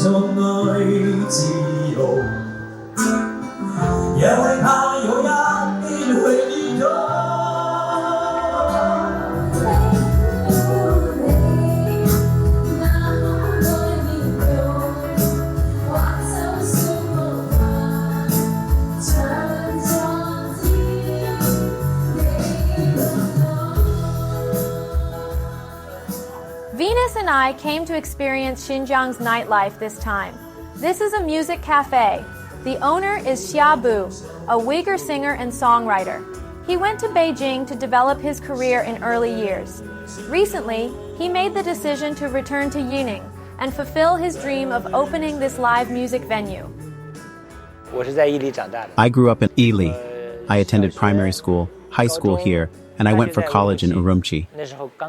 种爱自由，也会怕有压力会离开。Venus and I came to experience Xinjiang's nightlife this time. This is a music cafe. The owner is Xiabu, a Uyghur singer and songwriter. He went to Beijing to develop his career in early years. Recently, he made the decision to return to Yining and fulfill his dream of opening this live music venue. I grew up in Ely. I attended primary school, high school here, and I went for college in Urumqi.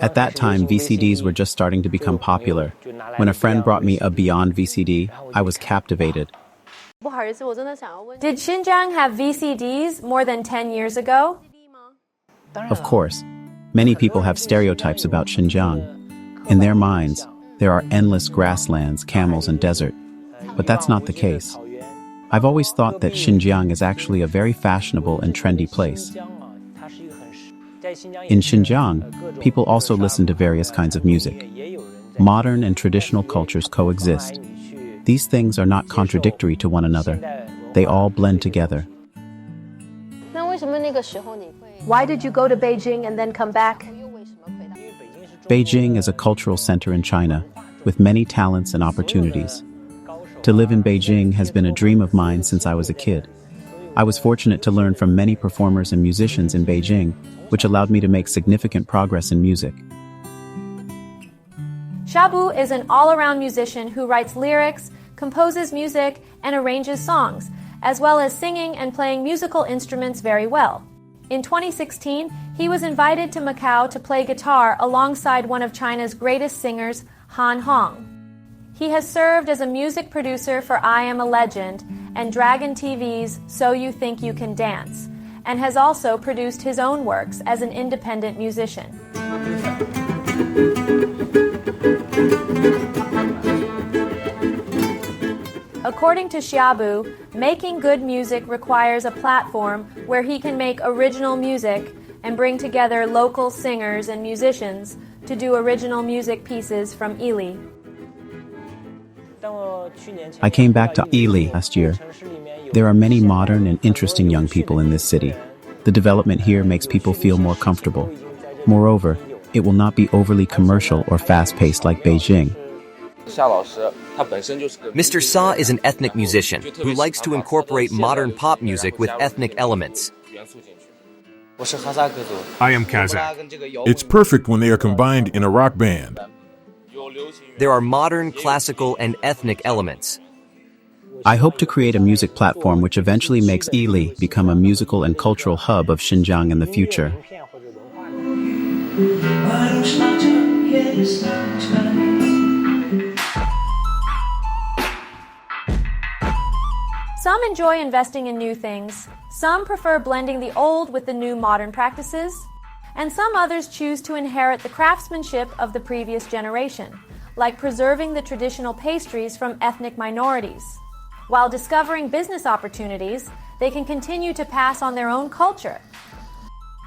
At that time, VCDs were just starting to become popular. When a friend brought me a Beyond VCD, I was captivated. Did Xinjiang have VCDs more than 10 years ago? Of course, many people have stereotypes about Xinjiang. In their minds, there are endless grasslands, camels, and desert. But that's not the case. I've always thought that Xinjiang is actually a very fashionable and trendy place. In Xinjiang, people also listen to various kinds of music. Modern and traditional cultures coexist. These things are not contradictory to one another. They all blend together. Why did you go to Beijing and then come back? Beijing is a cultural center in China, with many talents and opportunities. To live in Beijing has been a dream of mine since I was a kid. I was fortunate to learn from many performers and musicians in Beijing, which allowed me to make significant progress in music. Xiabu is an all-around musician who writes lyrics, composes music, and arranges songs, as well as singing and playing musical instruments very well. In 2016, he was invited to Macau to play guitar alongside one of China's greatest singers, Han Hong. He has served as a music producer for I Am a Legend and Dragon TV's So You Think You Can Dance, and has also produced his own works as an independent musician. According to Xiabu, making good music requires a platform where he can make original music and bring together local singers and musicians to do original music pieces from Ely. I came back to Ely last year. There are many modern and interesting young people in this city. The development here makes people feel more comfortable. Moreover, it will not be overly commercial or fast-paced like Beijing. Mr. Sa is an ethnic musician who likes to incorporate modern pop music with ethnic elements. I am Kazakh. It's perfect when they are combined in a rock band. There are modern, classical, and ethnic elements. I hope to create a music platform which eventually makes Ely become a musical and cultural hub of Xinjiang in the future. Some enjoy investing in new things, some prefer blending the old with the new modern practices, and some others choose to inherit the craftsmanship of the previous generation, like preserving the traditional pastries from ethnic minorities. While discovering business opportunities, they can continue to pass on their own culture.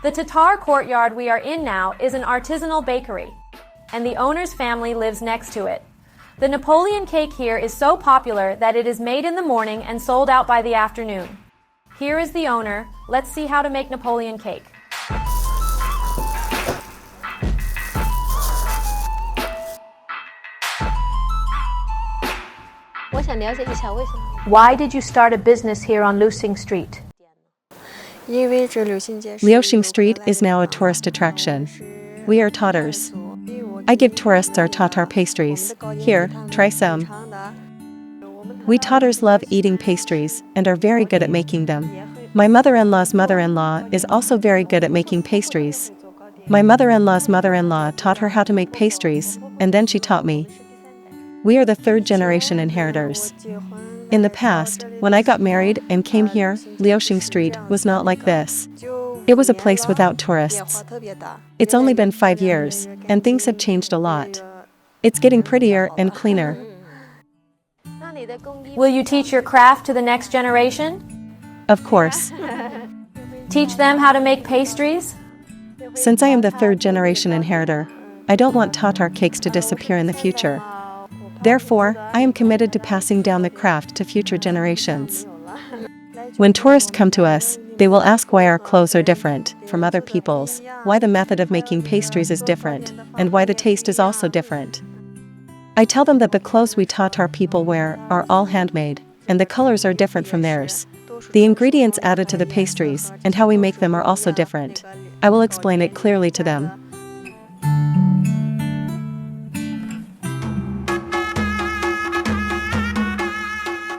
The Tatar Courtyard we are in now is an artisanal bakery, and the owner's family lives next to it. The Napoleon cake here is so popular that it is made in the morning and sold out by the afternoon. Here is the owner. Let's see how to make Napoleon cake. Why did you start a business here on Liuxing Street? Liuxing Street is now a tourist attraction. We are Tatars. I give tourists our Tatar pastries. Here, try some. We Tatars love eating pastries and are very good at making them. My mother-in-law's mother-in-law is also very good at making pastries. My mother-in-law's mother-in-law taught her how to make pastries, and then she taught me. We are the third-generation inheritors. In the past, when I got married and came here, Liuxing Street was not like this. It was a place without tourists. It's only been 5 years, and things have changed a lot. It's getting prettier and cleaner. Will you teach your craft to the next generation? Of course. Teach them how to make pastries? Since I am the third-generation inheritor, I don't want Tatar cakes to disappear in the future. Therefore, I am committed to passing down the craft to future generations. When tourists come to us, they will ask why our clothes are different from other people's, why the method of making pastries is different, and why the taste is also different. I tell them that the clothes we Tatar people wear are all handmade, and the colors are different from theirs. The ingredients added to the pastries and how we make them are also different. I will explain it clearly to them.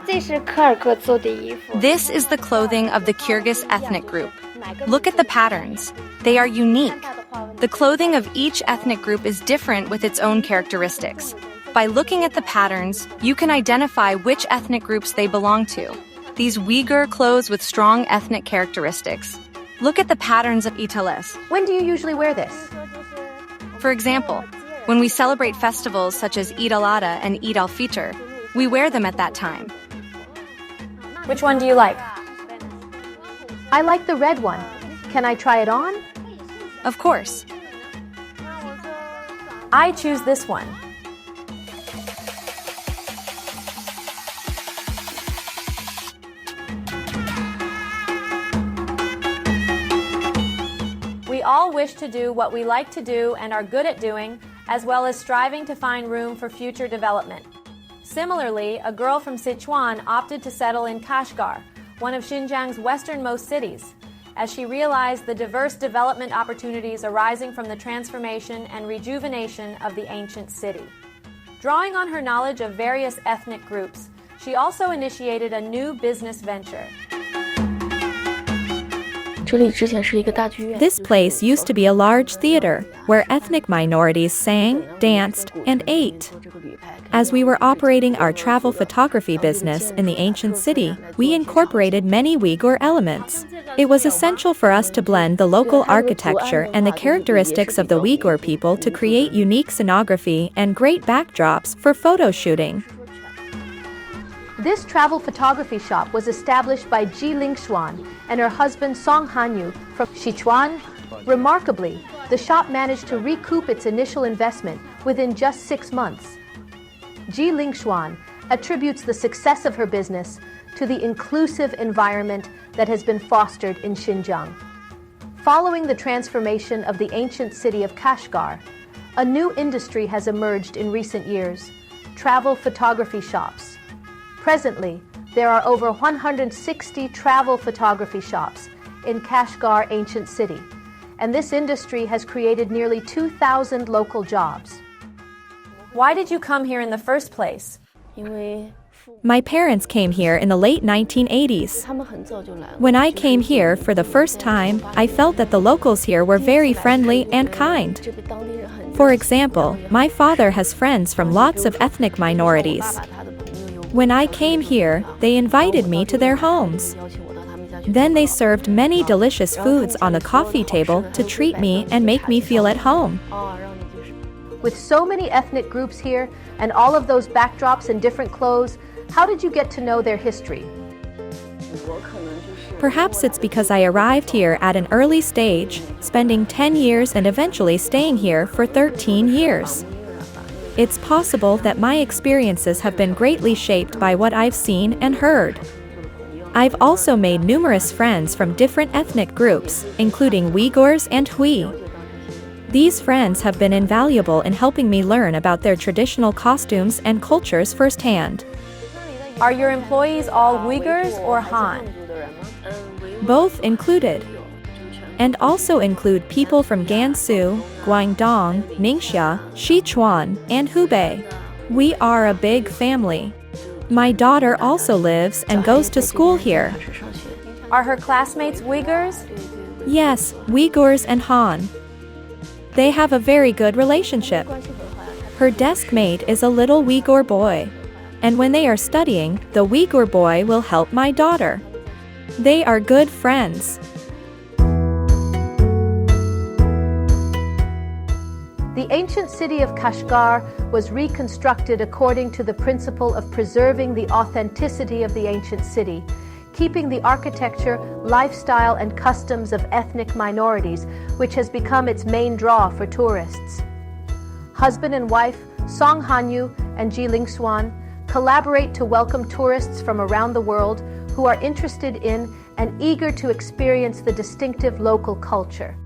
This is the clothing of the Kyrgyz ethnic group. Look at the patterns. They are unique. The clothing of each ethnic group is different with its own characteristics. By looking at the patterns, you can identify which ethnic groups they belong to. These Uyghur clothes with strong ethnic characteristics. Look at the patterns of Italis. When do you usually wear this? For example, when we celebrate festivals such as Eid al-Adha and Eid al-Fitr, we wear them at that time. Which one do you like? I like the red one. Can I try it on? Of course. I choose this one. We all wish to do what we like to do and are good at doing, as well as striving to find room for future development. Similarly, a girl from Sichuan opted to settle in Kashgar, one of Xinjiang's westernmost cities, as she realized the diverse development opportunities arising from the transformation and rejuvenation of the ancient city. Drawing on her knowledge of various ethnic groups, she also initiated a new business venture. This place used to be a large theater where ethnic minorities sang, danced, and ate. As we were operating our travel photography business in the ancient city, we incorporated many Uyghur elements. It was essential for us to blend the local architecture and the characteristics of the Uyghur people to create unique scenography and great backdrops for photo shooting. This travel photography shop was established by Liuxing and her husband Song Hanyu from Sichuan. Remarkably, the shop managed to recoup its initial investment within just 6 months. Liuxing attributes the success of her business to the inclusive environment that has been fostered in Xinjiang. Following the transformation of the ancient city of Kashgar, a new industry has emerged in recent years: travel photography shops. Presently, there are over 160 travel photography shops in Kashgar ancient city, and this industry has created nearly 2,000 local jobs. Why did you come here in the first place? My parents came here in the late 1980s. When I came here for the first time, I felt that the locals here were very friendly and kind. For example, my father has friends from lots of ethnic minorities. When I came here, they invited me to their homes. Then they served many delicious foods on the coffee table to treat me and make me feel at home. With so many ethnic groups here and all of those backdrops and different clothes, how did you get to know their history? Perhaps it's because I arrived here at an early stage, spending 10 years and eventually staying here for 13 years. It's possible that my experiences have been greatly shaped by what I've seen and heard. I've also made numerous friends from different ethnic groups, including Uyghurs and Hui. These friends have been invaluable in helping me learn about their traditional costumes and cultures firsthand. Are your employees all Uyghurs or Han? Both included. And also include people from Gansu, Guangdong, Ningxia, Sichuan, and Hubei. We are a big family. My daughter also lives and goes to school here. Are her classmates Uyghurs? Yes, Uyghurs and Han. They have a very good relationship. Her desk mate is a little Uyghur boy. And when they are studying, the Uyghur boy will help my daughter. They are good friends. The The ancient city of Kashgar was reconstructed according to the principle of preserving the authenticity of the ancient city, keeping the architecture, lifestyle, and customs of ethnic minorities, which has become its main draw for tourists. Husband and wife Song Hanyu and Ji Lingswan collaborate to welcome tourists from around the world who are interested in and eager to experience the distinctive local culture.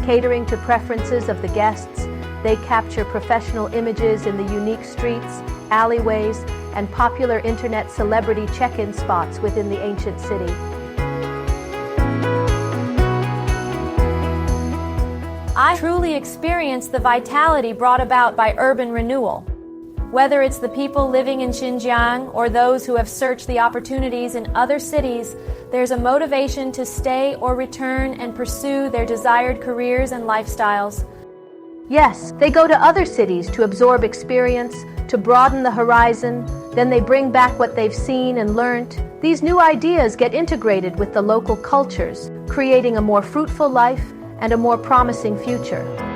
Catering to preferences of the guests, they capture professional images in the unique streets, alleyways, and popular internet celebrity check-in spots within the ancient city. I truly experience the vitality brought about by urban renewal. Whether it's the people living in Xinjiang or those who have searched the opportunities in other cities, there's a motivation to stay or return and pursue their desired careers and lifestyles. Yes, they go to other cities to absorb experience, to broaden the horizon, then they bring back what they've seen and learned. These new ideas get integrated with the local cultures, creating a more fruitful life and a more promising future.